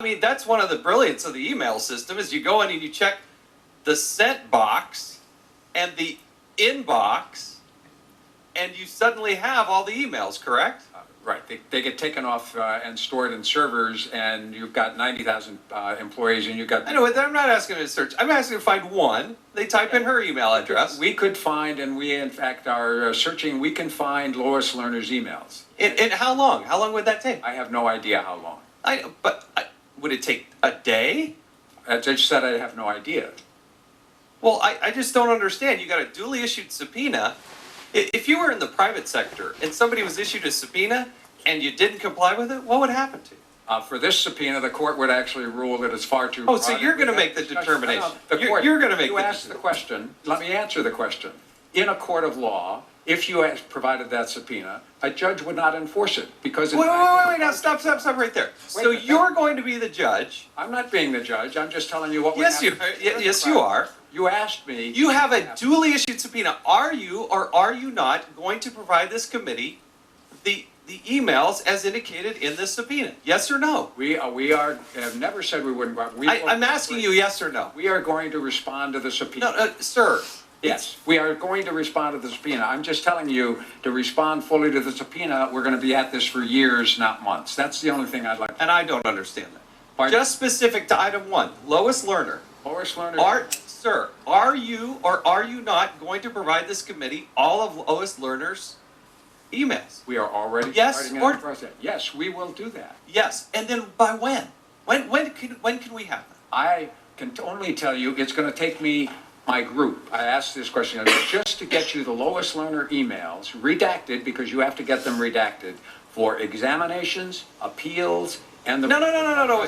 I mean, that's one of the brilliance of the email system is you go in and you check the sent box and the inbox, and you suddenly have all the emails, correct? Right. They get taken off and stored in servers, and you've got 90,000 employees, and you've got... I know, I'm not asking to search. I'm asking to find one. They type in her email address. We could find, and we in fact are searching, we can find Lois Lerner's emails. And how long? How long would that take? I have no idea how long. Would it take a day? I just said I have no idea. Well, I just don't understand. You got a duly issued subpoena. If you were in the private sector and somebody was issued a subpoena and you didn't comply with it, what would happen to you? For this subpoena, the court would actually rule that it's far too... Oh, so you're going to make the determination. You're going to make you asked the question. Let me answer the question. In a court of law, if you provided that subpoena, a judge would not enforce it because... Wait, now stop right there. So you're going to be the judge. I'm not being the judge. I'm just telling you what would Yes, happen. yes, you are. You asked me... You have a duly issued subpoena. Are you or are you not going to provide this committee the emails as indicated in this subpoena? Yes or no? We have never said we wouldn't. I'm asking you yes or no. We are going to respond to the subpoena. No, sir. Yes, we are going to respond to the subpoena. I'm just telling you to respond fully to the subpoena. We're going to be at this for years, not months. That's the only thing I'd like to... And I don't understand that. Pardon? Just specific to item 1, Lois Lerner. Lois Lerner... Sir, are you or are you not going to provide this committee all of Lois Lerner's emails? We are already starting the process. Yes, we will do that. Yes, and then by when? When can we have that? I can only tell you it's going to take me, my group, I asked this question, just to get you the Lois Lerner emails, redacted, because you have to get them redacted, for examinations, appeals, and the... No.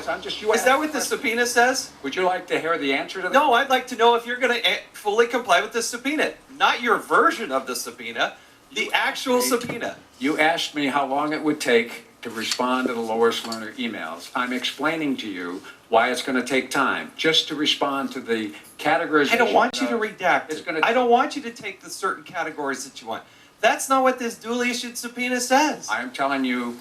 I'm just, Is that what the subpoena says? Would you like to hear the answer to that? No, I'd like to know if you're going to fully comply with the subpoena. Not your version of the subpoena, the actual subpoena. You asked me how long it would take to respond to the Lois Lerner emails. I'm explaining to you why it's going to take time, just to respond to the categories... I don't want you to redact it. I don't want you to take the certain categories that you want. That's not what this duly issued subpoena says. I'm telling you,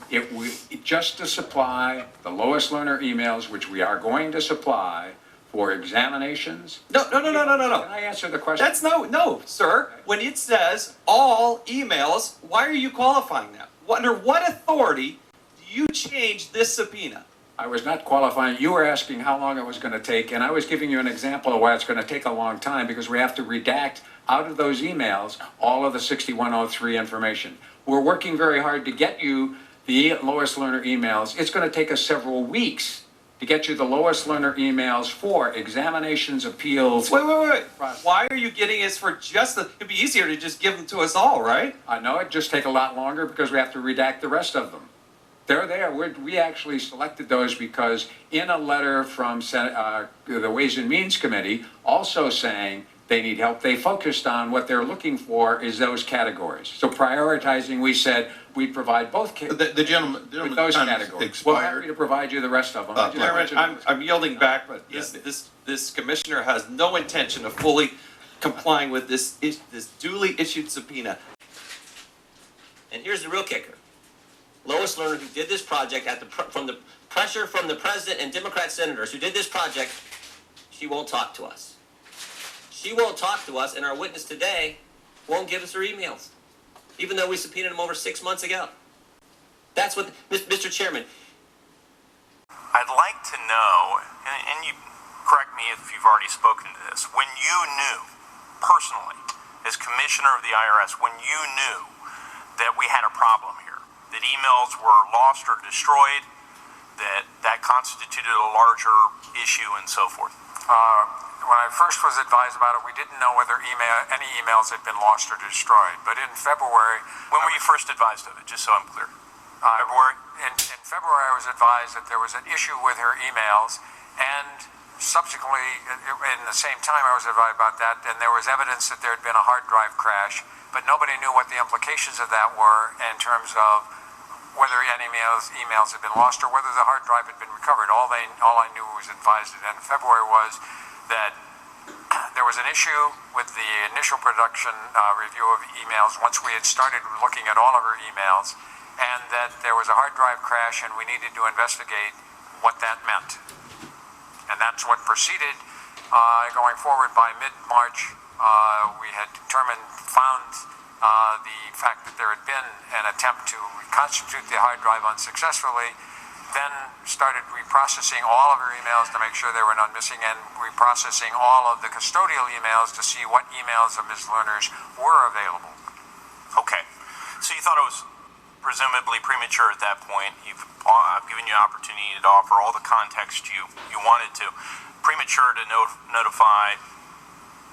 just to supply the Lois Lerner emails, which we are going to supply for examinations. No. Can I answer the question? That's no, sir. When it says all emails, why are you qualifying that? Under what authority do you change this subpoena? I was not qualifying. You were asking how long it was going to take, and I was giving you an example of why it's going to take a long time, because we have to redact out of those emails all of the 6103 information. We're working very hard to get you the Lois Lerner emails. It's going to take us several weeks to get you the Lois Lerner emails for examinations, appeals. Wait. Why are you getting us for just it'd be easier to just give them to us all, right? I know it'd just take a lot longer because we have to redact the rest of them. They're there. We actually selected those because in a letter from the Ways and Means Committee also saying they need help, they focused on what they're looking for is those categories. So prioritizing, we said we'd provide both the gentleman with those categories. Expired. We're happy to provide you the rest of them. I'm yielding back, but this commissioner has no intention of fully complying with this duly issued subpoena. And here's the real kicker. Lois Lerner, who did this project from the pressure from the president and Democrat senators who did this project, she won't talk to us. She won't talk to us, and our witness today won't give us her emails, even though we subpoenaed them over 6 months ago. That's what, Mr. Chairman. I'd like to know, and you correct me if you've already spoken to this, when you knew, personally, as commissioner of the IRS, when you knew that we had a problem here, that emails were lost or destroyed, that constituted a larger issue and so forth? When I first was advised about it, we didn't know whether any emails had been lost or destroyed. But in February... When were you first advised of it, just so I'm clear? February. In February, I was advised that there was an issue with her emails, and subsequently, in the same time I was advised about that, and there was evidence that there had been a hard drive crash, but nobody knew what the implications of that were in terms of whether any emails had been lost or whether the hard drive had been recovered. All I knew was advised in February was that there was an issue with the initial production review of emails once we had started looking at all of her emails, and that there was a hard drive crash and we needed to investigate what that meant. And that's what proceeded going forward. By mid-March, we had found the fact that there had been an attempt to reconstitute the hard drive unsuccessfully, then started reprocessing all of her emails to make sure there were none missing, and reprocessing all of the custodial emails to see what emails of Ms. Lerner's were available. Okay. So you thought it was presumably premature at that point. I've given you an opportunity to offer all the context you wanted to. Premature to notify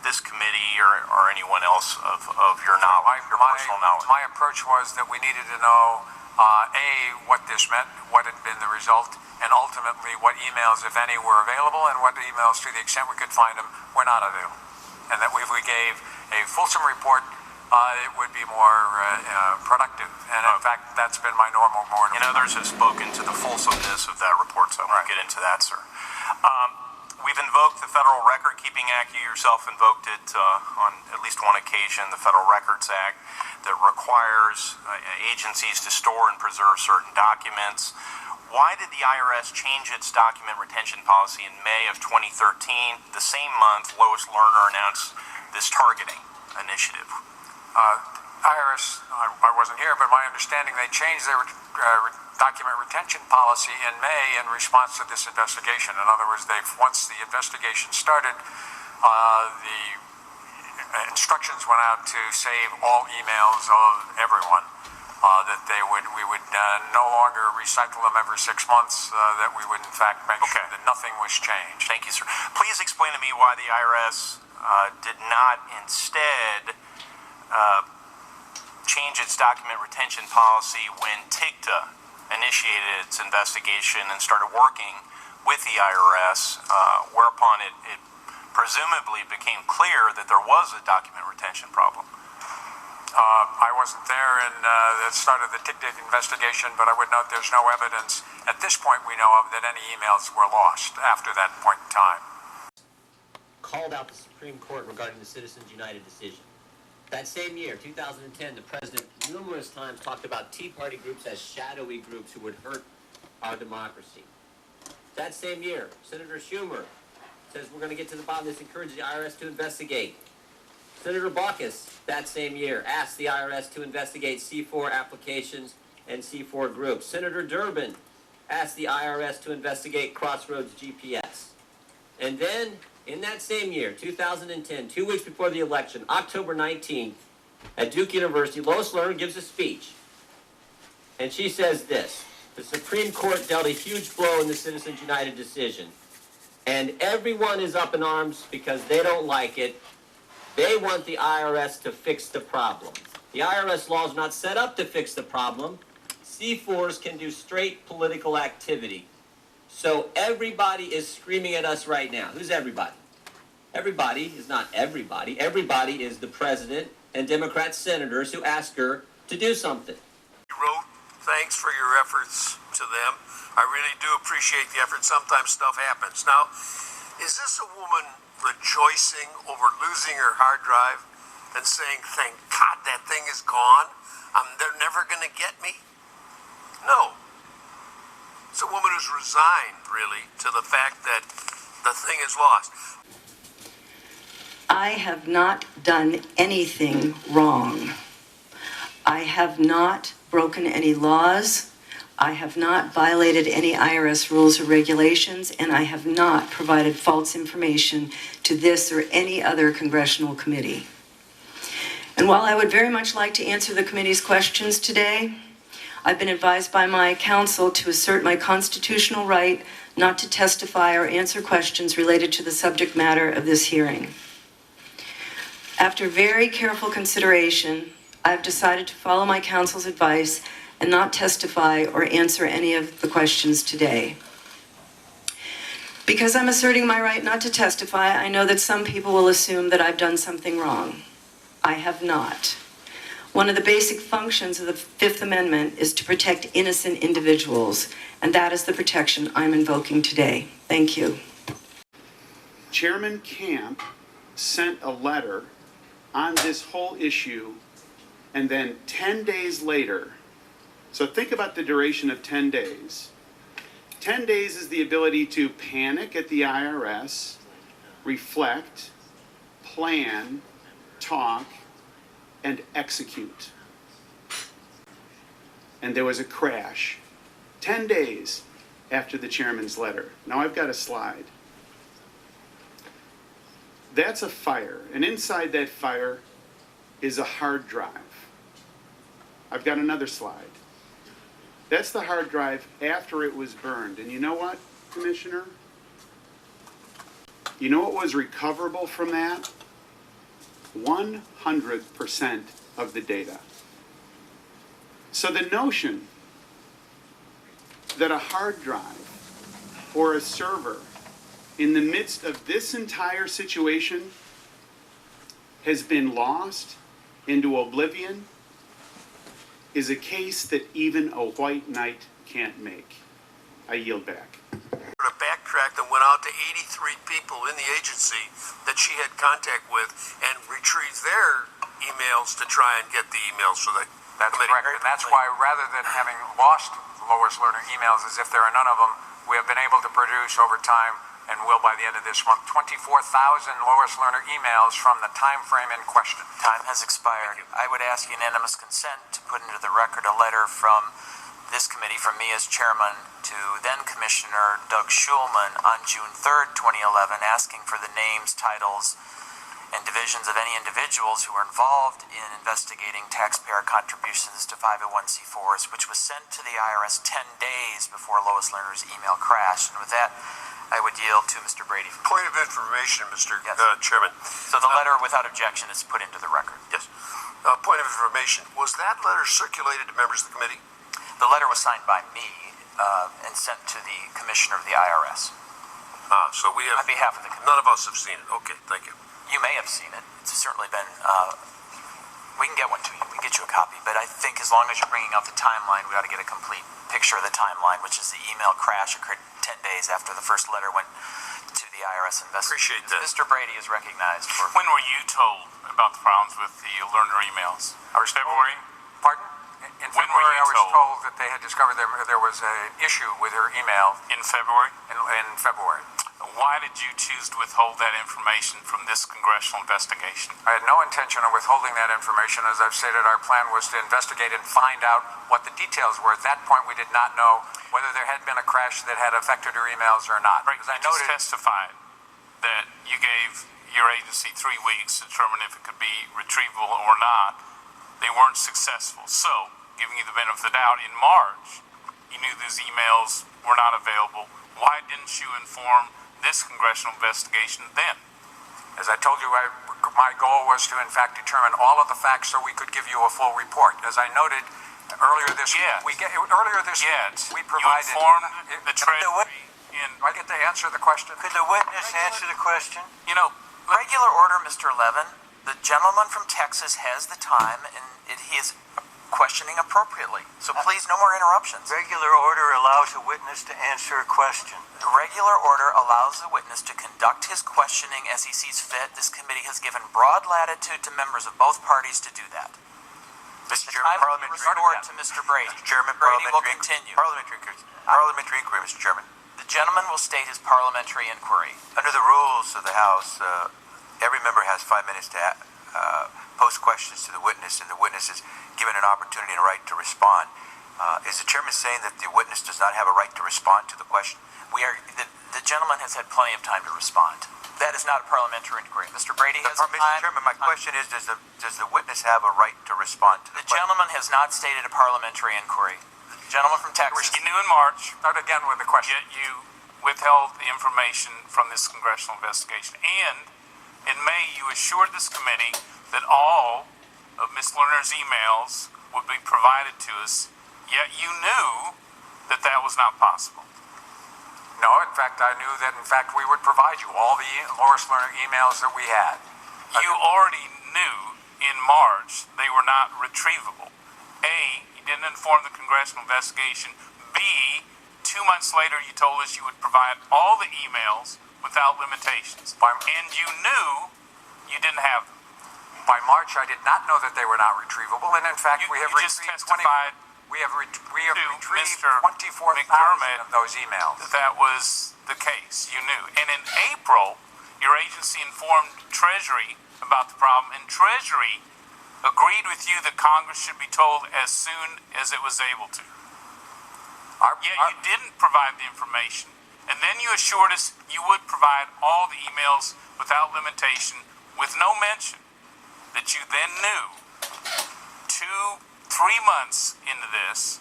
this committee or anyone else of your knowledge, your personal knowledge. My approach was that we needed to know, A, what this meant, what had been the result, and ultimately what emails, if any, were available, and what emails, to the extent we could find them, were not available. And that if we gave a fulsome report, it would be more productive. And in fact, that's been my normal morning. And others have spoken to the fulsomeness of that report, so I won't get into that, sir. We've invoked the Federal Record Keeping Act. You yourself invoked it on at least one occasion, the Federal Records Act, that requires agencies to store and preserve certain documents. Why did the IRS change its document retention policy in May of 2013? The same month, Lois Lerner announced this targeting initiative. IRS, I wasn't here, but my understanding, they changed their document retention policy in May in response to this investigation. In other words, once the investigation started, the instructions went out to save all emails of everyone. That we would no longer recycle them every 6 months. That we would in fact make sure that nothing was changed. Thank you, sir. Please explain to me why the IRS did not instead change its document retention policy when TIGTA initiated its investigation and started working with the IRS, whereupon it presumably became clear that there was a document retention problem. I wasn't there in the start of the TIGTA investigation, but I would note there's no evidence at this point we know of that any emails were lost after that point in time. Called out the Supreme Court regarding the Citizens United decision. That same year, 2010, the president numerous times talked about Tea Party groups as shadowy groups who would hurt our democracy. That same year, Senator Schumer says we're going to get to the bottom of this, encourages the IRS to investigate. Senator Baucus, that same year, asked the IRS to investigate C4 applications and C4 groups. Senator Durbin asked the IRS to investigate Crossroads GPS. And then, in that same year, 2010, 2 weeks before the election, October 19th, at Duke University, Lois Lerner gives a speech. And she says this: the Supreme Court dealt a huge blow in the Citizens United decision. And everyone is up in arms because they don't like it. They want the IRS to fix the problem. The IRS law is not set up to fix the problem. C4s can do straight political activity. So everybody is screaming at us right now. Who's everybody? Everybody is not everybody. Everybody is the president and Democrat senators who ask her to do something. You wrote, thanks for your efforts to them. I really do appreciate the effort. Sometimes stuff happens. Now, is this a woman rejoicing over losing her hard drive and saying, thank God that thing is gone? They're never going to get me? No. It's a woman who's resigned, really, to the fact that the thing is lost. I have not done anything wrong. I have not broken any laws. I have not violated any IRS rules or regulations, and I have not provided false information to this or any other congressional committee. And while I would very much like to answer the committee's questions today, I've been advised by my counsel to assert my constitutional right not to testify or answer questions related to the subject matter of this hearing. After very careful consideration, I've decided to follow my counsel's advice and not testify or answer any of the questions today. Because I'm asserting my right not to testify, I know that some people will assume that I've done something wrong. I have not. One of the basic functions of the Fifth Amendment is to protect innocent individuals, and that is the protection I'm invoking today. Thank you. Chairman Camp sent a letter on this whole issue, and then 10 days later, so think about the duration of 10 days. 10 days is the ability to panic at the IRS, reflect, plan, talk, and execute. And there was a crash 10 days after the chairman's letter. Now I've got a slide. That's a fire, and inside that fire is a hard drive. I've got another slide. That's the hard drive after it was burned. And you know what, Commissioner? You know what was recoverable from that? 100% of the data. So the notion that a hard drive or a server in the midst of this entire situation has been lost into oblivion is a case that even a white knight can't make. I yield back. A backtrack that went out to 83 people in the agency that she had contact with and retrieved their emails to try and get the emails for the That's committee. correct, and that's why rather than having lost Lois Lerner emails as if there are none of them, we have been able to produce over time, and will by the end of this month, 24,000 Lois Lerner emails from the time frame in question. Time has expired. I would ask unanimous consent to put into the record a letter from this committee, from me as chairman, to then Commissioner Doug Schulman on June 3rd, 2011, asking for the names, titles, and divisions of any individuals who were involved in investigating taxpayer contributions to 501c4s, which was sent to the IRS 10 days before Lois Lerner's email crashed. And with that, I would yield to Mr. Brady. Point of information, Mr. Yes. Chairman. So the letter without objection is put into the record. Yes. Point of information. Was that letter circulated to members of the committee? The letter was signed by me and sent to the Commissioner of the IRS. So we have, On behalf of the committee. none of us have seen it. Okay, thank you. You may have seen it. It's certainly been, we can get one to you. We can get you a copy. But I think as long as you're bringing out the timeline, we ought to get a complete picture of the timeline, which is the email crash occurred 10 days after the first letter went to the IRS investigation. Appreciate that. Mr. Brady is recognized for... When were you told about the problems with the Lerner emails? February? Pardon? In When were February, you I was told? told that they had discovered there was an issue with her email In February? in February. Why did you choose to withhold that information from this congressional investigation? I had no intention of withholding that information. As I've stated, our plan was to investigate and find out what the details were. At that point, we did not know whether there had been a crash that had affected her emails or not. Right, As I you just noted, testified that you gave your agency 3 weeks to determine if it could be retrievable or not. They weren't successful. So, giving you the benefit of the doubt, in March, you knew these emails were not available. Why didn't you inform this congressional investigation then? as I told you, my goal was to, in fact, determine all of the facts so we could give you a full report. As I noted earlier this week, we provided. You informed the Treasury in. Do I get to answer the question? Could the witness answer the question? You know, Regular order, Mr. Levin. The gentleman from Texas has the time, and he is questioning appropriately. So please, no more interruptions. Regular order allows a witness to answer a question. The regular order allows the witness to conduct his questioning as he sees fit. This committee has given broad latitude to members of both parties to do that. Mr. The Chairman, time will parliamentary restore to Mr. Brady. Mr. Chairman, Brady will continue. Parliamentary inquiry, Mr. Chairman. The gentleman will state his parliamentary inquiry. Under the rules of the House, every member has 5 minutes to pose questions to the witness, and the witness is given an opportunity and a right to respond. Is the chairman saying that the witness does not have a right to respond to the question? The gentleman has had plenty of time to respond. That is not a parliamentary inquiry. Mr. Brady has Mr. time. Chairman, my question is, does the witness have a right to respond to the The question? gentleman has not stated a parliamentary inquiry. The gentleman from Texas. you knew in March, Start again with the question. yet you withheld the information from this congressional investigation. And in May, you assured this committee that all of Ms. Lerner's emails would be provided to us, yet you knew that that was not possible. No, in fact, I knew that, in fact, we would provide you all the Lois Lerner emails that we had. You already knew in March they were not retrievable. A, you didn't inform the congressional investigation. B, 2 months later you told us you would provide all the emails without limitations. And you knew you didn't have them. By March, I did not know that they were not retrievable, and in fact, You we have just retrieved testified We have retrieved Mr. 24,000 McDermott of those emails. that was the case. You knew. And in April, your agency informed Treasury about the problem, and Treasury agreed with you that Congress should be told as soon as it was able to. Yet you didn't provide the information. And then you assured us you would provide all the emails without limitation, with no mention that you then knew 2-3 months into this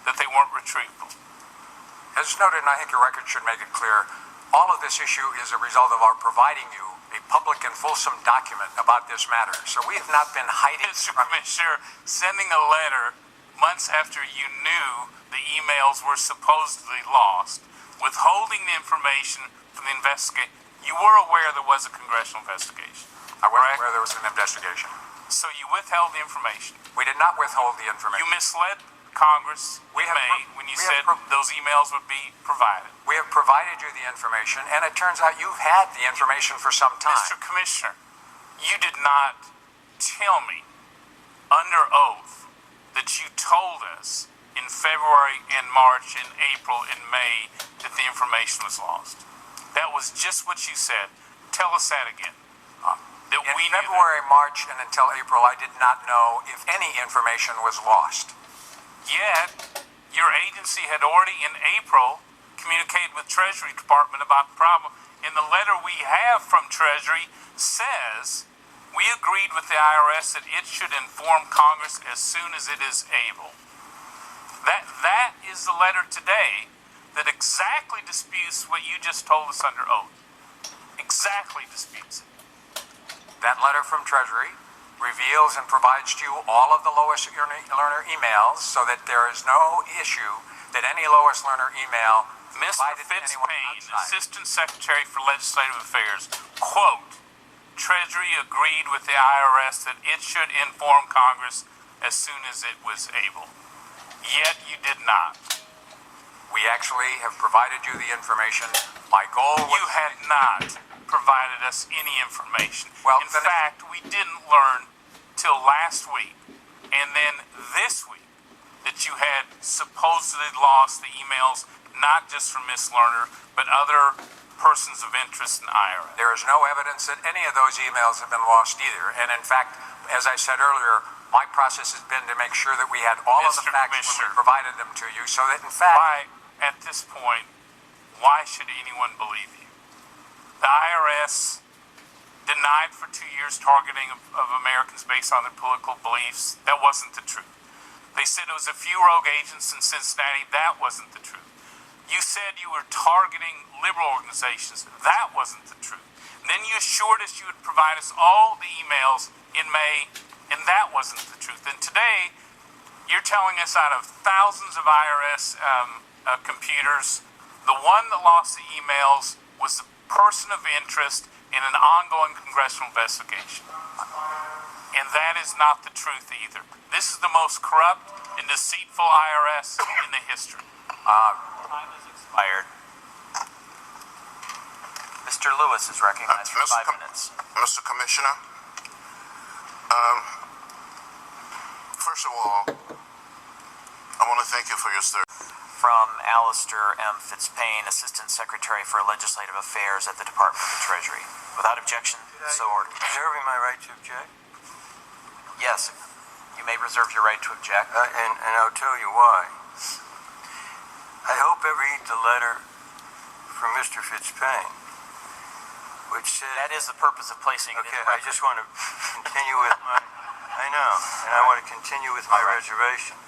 that they weren't retrievable. As noted, and I think your record should make it clear, all of this issue is a result of our providing you a public and fulsome document about this matter. So we have not been hiding Mr. from you. Commissioner, sending a letter months after you knew the emails were supposedly lost, withholding the information from the investigation. You were aware there was a congressional investigation. I wasn't aware there was an investigation. So you withheld the information. We did not withhold the information. You misled Congress in May when you said those emails would be provided. We have provided you the information, and it turns out you've had the information for some time. Mr. Commissioner, you did not tell me under oath that you told us in February and March and April and May that the information was lost. That was just what you said. Tell us that again. In February, March, and until April, I did not know if any information was lost. Yet, your agency had already in April communicated with Treasury Department about the problem. And the letter we have from Treasury says we agreed with the IRS that it should inform Congress as soon as it is able. That is the letter today that exactly disputes what you just told us under oath. Exactly disputes it. That letter from Treasury reveals and provides to you all of the Lois Lerner emails so that there is no issue that any Lois Lerner email Mr. provided to anyone Fitzpaine, outside. Assistant Secretary for Legislative Affairs, quote, Treasury agreed with the IRS that it should inform Congress as soon as it was able. Yet you did not. We actually have provided you the information. My goal was... You had not provided us any information. Well, in fact, we didn't learn till last week and then this week that you had supposedly lost the emails, not just from Ms. Lerner, but other persons of interest in IRS. There is no evidence that any of those emails have been lost either. And in fact, as I said earlier, my process has been to make sure that we had all of the Mr. facts when Commissioner, we provided them to you, so that in fact... Why, at this point, why should anyone believe you? The IRS denied for 2 years targeting of Americans based on their political beliefs. That wasn't the truth. They said it was a few rogue agents in Cincinnati. That wasn't the truth. You said you were targeting liberal organizations. That wasn't the truth. And then you assured us you would provide us all the emails in May, and that wasn't the truth. And today, you're telling us out of thousands of IRS computers, the one that lost the emails was the person of interest in an ongoing congressional investigation. And that is not the truth either. This is the most corrupt and deceitful IRS in the history. Time has expired. Mr. Lewis is recognized for 5 minutes. Mr. Commissioner, first of all, I want to thank you for your service. From Alistair M. Fitzpaine, Assistant Secretary for Legislative Affairs at the Department of the Treasury. Without objection, so ordered. Reserving my right to object? Yes, you may reserve your right to object. And I'll tell you why. I hope I read the letter from Mr. Fitzpaine, which said... That is the purpose of placing it in Okay, the I record. just want to continue with my... I know, and I want to continue with my reservation.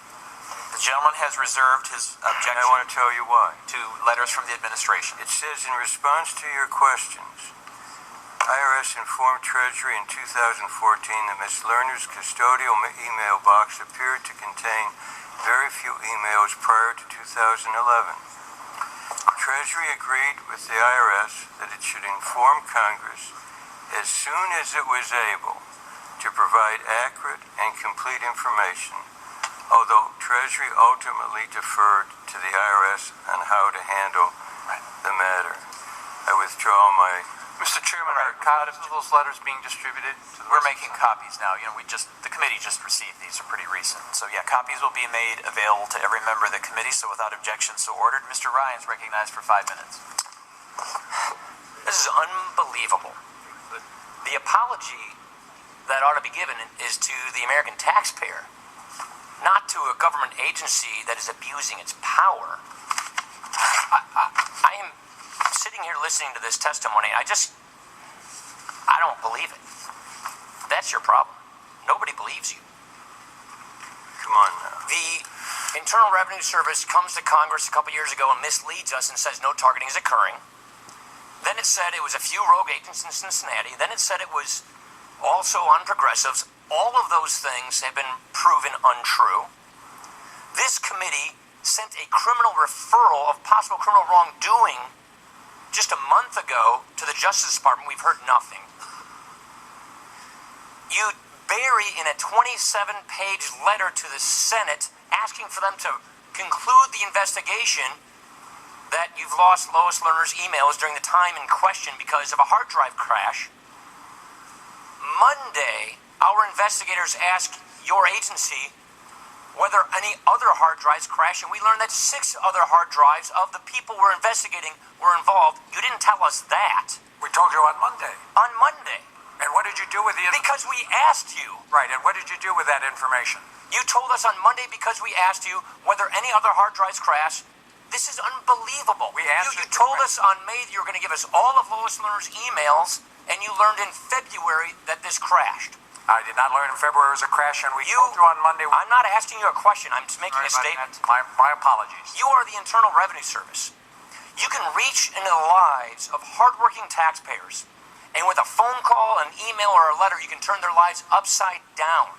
The gentleman has reserved his And objection I want to tell you why. to letters from the administration. It says, in response to your questions, IRS informed Treasury in 2014 that Ms. Lerner's custodial email box appeared to contain very few emails prior to 2011. Treasury agreed with the IRS that it should inform Congress as soon as it was able to provide accurate and complete information, although Treasury ultimately deferred to the IRS on how to handle the matter. I withdraw my Mr. Chairman, are copies of those letters being distributed to the We're rest of making the- copies now. The committee just received these. Are pretty recent. So yeah, copies will be made available to every member of the committee. So without objection, so ordered. Mr. Ryan's recognized for 5 minutes. This is unbelievable. The apology that ought to be given is to the American taxpayer, not to a government agency that is abusing its power. I am sitting here listening to this testimony. I don't believe it. That's your problem. Nobody believes you. Come on now. The Internal Revenue Service comes to Congress a couple years ago and misleads us and says no targeting is occurring. Then it said it was a few rogue agents in Cincinnati. Then it said it was also on progressives. All of those things have been proven untrue. This committee sent a criminal referral of possible criminal wrongdoing just a month ago to the Justice Department. We've heard nothing. You bury in a 27-page letter to the Senate asking for them to conclude the investigation that you've lost Lois Lerner's emails during the time in question because of a hard drive crash. Monday, our investigators asked your agency whether any other hard drives crashed, and we learned that 6 other hard drives of the people we're investigating were involved. You didn't tell us that. We told you on Monday. On Monday. And what did you do with the information? Because we asked you. Right, and what did you do with that information? You told us on Monday because we asked you whether any other hard drives crashed. This is unbelievable. We answered You told us on May that you were going to give us all of Lois Lerner's emails, and you learned in February that this crashed. I did not learn in February it was a crash, and we told you on Monday. I'm not asking you a question. I'm just making a statement. My apologies. You are the Internal Revenue Service. You can reach into the lives of hardworking taxpayers, and with a phone call, an email, or a letter, you can turn their lives upside down.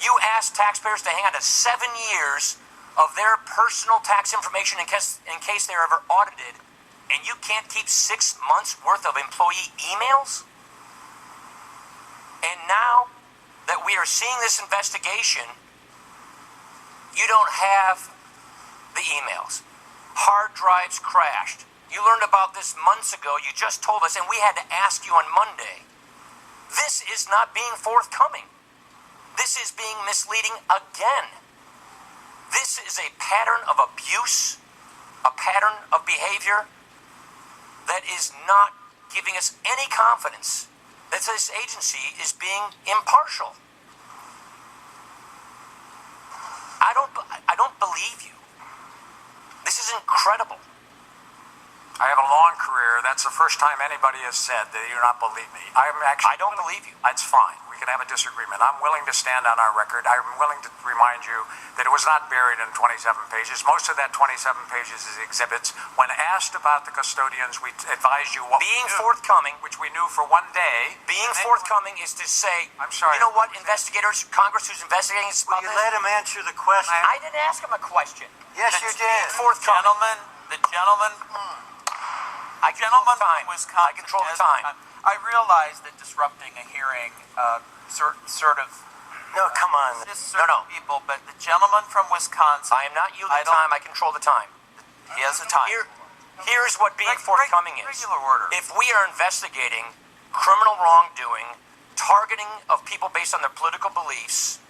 You ask taxpayers to hang on to 7 years of their personal tax information in case they're ever audited, and you can't keep 6 months worth of employee emails? And now that we are seeing this investigation, you don't have the emails. Hard drives crashed. You learned about this months ago. You just told us, and we had to ask you on Monday. This is not being forthcoming. This is being misleading again. This is a pattern of abuse, a pattern of behavior that is not giving us any confidence that this agency is being impartial. I don't believe you. This is incredible. I have a long career. That's the first time anybody has said that you do not believe me. I don't believe you. That's fine. We can have a disagreement. I'm willing to stand on our record. I'm willing to remind you that it was not buried in 27 pages. Most of that 27 pages is exhibits. When asked about the custodians, we advised you what being we knew, forthcoming, which we knew for one day. Being forthcoming is to say, I'm sorry. You know what, investigators, Congress who's investigating this about this? Let him answer the question. I didn't ask him a question. Yes, you did. Being forthcoming. The gentleman I control the time. Wisconsin. I control the time. I realize that disrupting a hearing, sort of. No, come on. No. People, but the gentleman from Wisconsin. I am not yielding time. I control the time. He has the time. Here's what being forthcoming is. Regular order. If we are investigating criminal wrongdoing, targeting of people based on their political beliefs,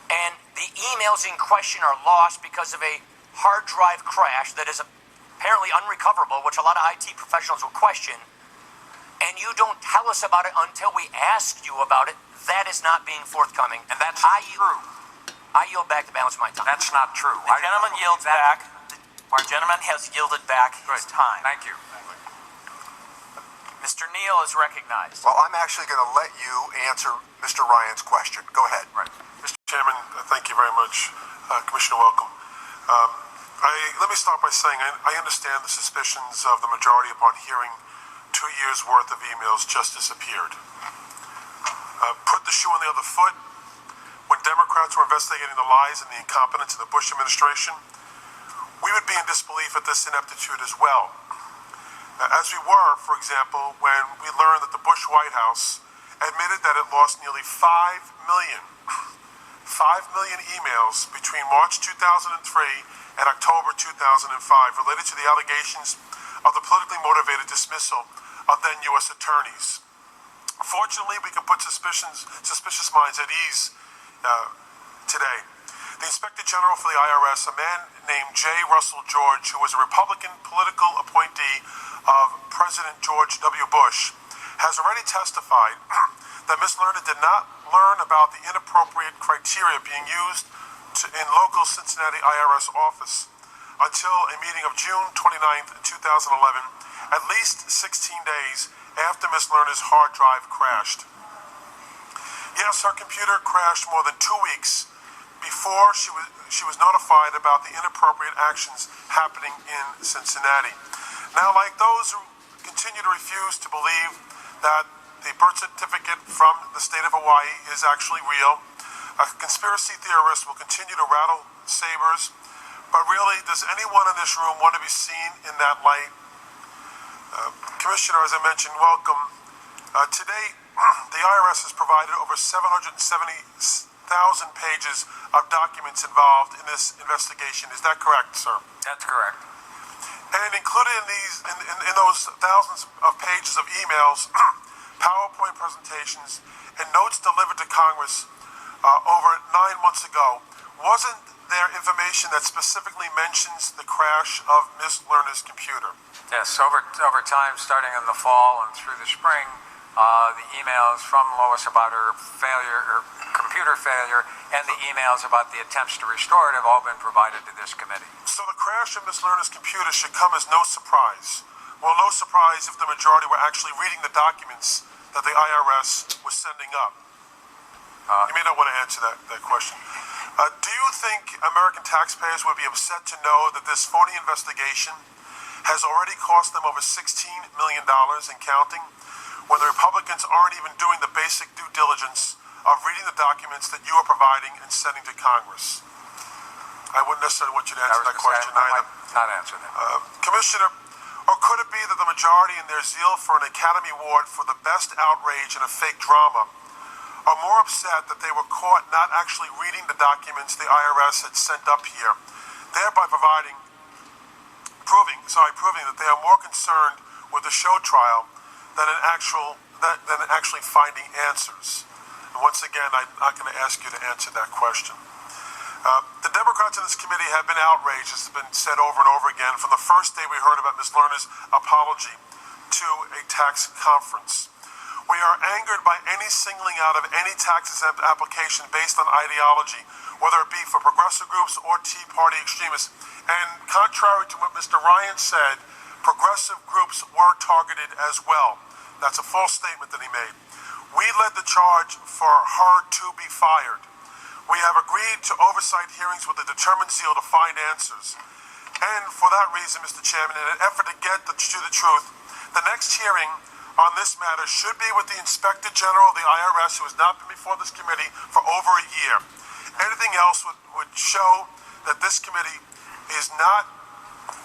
and the emails in question are lost because of a hard drive crash that is apparently unrecoverable, which a lot of IT professionals will question, and you don't tell us about it until we ask you about it, that is not being forthcoming. And that's true. I yield back the balance of my time. That's not true. The gentleman yields back. Our gentleman has yielded back his time. Thank you. Mr. Neal is recognized. Well, I'm actually going to let you answer Mr. Ryan's question. Go ahead. Right. Mr. Chairman, thank you very much. Commissioner, welcome. Let me start by saying I understand the suspicions of the majority upon hearing 2 years' worth of emails just disappeared. Put the shoe on the other foot. When Democrats were investigating the lies and the incompetence of the Bush administration, we would be in disbelief at this ineptitude as well. As we were, for example, when we learned that the Bush White House admitted that it lost nearly 5 million emails between March 2003 and October 2005 related to the allegations of the politically motivated dismissal of then U.S. attorneys. Fortunately, we can put suspicious minds at ease today. The Inspector General for the IRS, a man named J. Russell George, who was a Republican political appointee of President George W. Bush, has already testified that Ms. Lerner did not learn about the inappropriate criteria being used in local Cincinnati IRS office until a meeting of June 29th, 2011, at least 16 days after Ms. Lerner's hard drive crashed. Yes, her computer crashed more than 2 weeks before she was notified about the inappropriate actions happening in Cincinnati. Now, like those who continue to refuse to believe that the birth certificate from the state of Hawaii is actually real, conspiracy theorists will continue to rattle sabers, but really, does anyone in this room want to be seen in that light? Commissioner, as I mentioned, welcome. Today, the IRS has provided over 770,000 pages of documents involved in this investigation. Is that correct, sir? That's correct. And included in those thousands of pages of emails, PowerPoint presentations, and notes delivered to Congress over 9 months ago, wasn't there information that specifically mentions the crash of Ms. Lerner's computer? Yes, over time, starting in the fall and through the spring, the emails from Lois about her failure, her computer failure, and the emails about the attempts to restore it have all been provided to this committee. So the crash of Ms. Lerner's computer should come as no surprise. Well, no surprise if the majority were actually reading the documents that the IRS was sending up. You may not want to answer that question. Do you think American taxpayers would be upset to know that this phony investigation has already cost them over $16 million and counting, when the Republicans aren't even doing the basic due diligence of reading the documents that you are providing and sending to Congress? I wouldn't necessarily want you to answer that question either. Not answer that. Commissioner, or could it be that the majority, in their zeal for an Academy Award for the best outrage in a fake drama, are more upset that they were caught not actually reading the documents the IRS had sent up here, thereby proving that they are more concerned with the show trial than actually finding answers? And once again, I'm not going to ask you to answer that question. The Democrats in this committee have been outraged, as has been said over and over again, from the first day we heard about Ms. Lerner's apology to a tax conference. We are angered by any singling out of any tax-exempt application based on ideology, whether it be for progressive groups or Tea Party extremists. And contrary to what Mr. Ryan said, progressive groups were targeted as well. That's a false statement that he made. We led the charge for her to be fired. We have agreed to oversight hearings with a determined zeal to find answers. And for that reason, Mr. Chairman, in an effort to get to the truth, the next hearing on this matter should be with the Inspector General of the IRS, who has not been before this committee for over a year. Anything else would show that this committee is not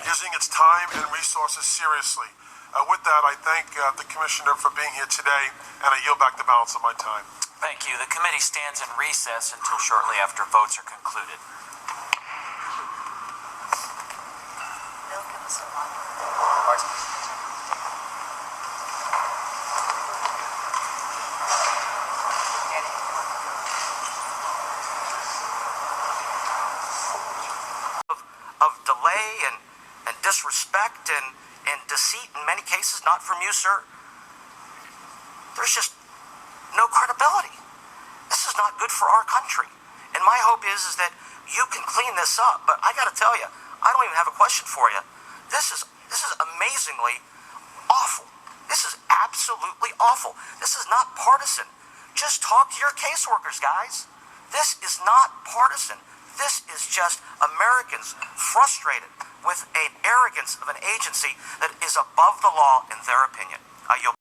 using its time and resources seriously. With that, I thank the Commissioner for being here today, and I yield back the balance of my time. Thank you. The committee stands in recess until shortly after votes are concluded. Of delay and disrespect and deceit in many cases, not from you, sir. There's just no credibility. This is not good for our country. And my hope is that you can clean this up. But I got to tell you, I don't even have a question for you. This is amazingly awful. This is absolutely awful. This is not partisan. Just talk to your caseworkers, guys. This is not partisan. This is just Americans frustrated with an arrogance of an agency that is above the law in their opinion. You'll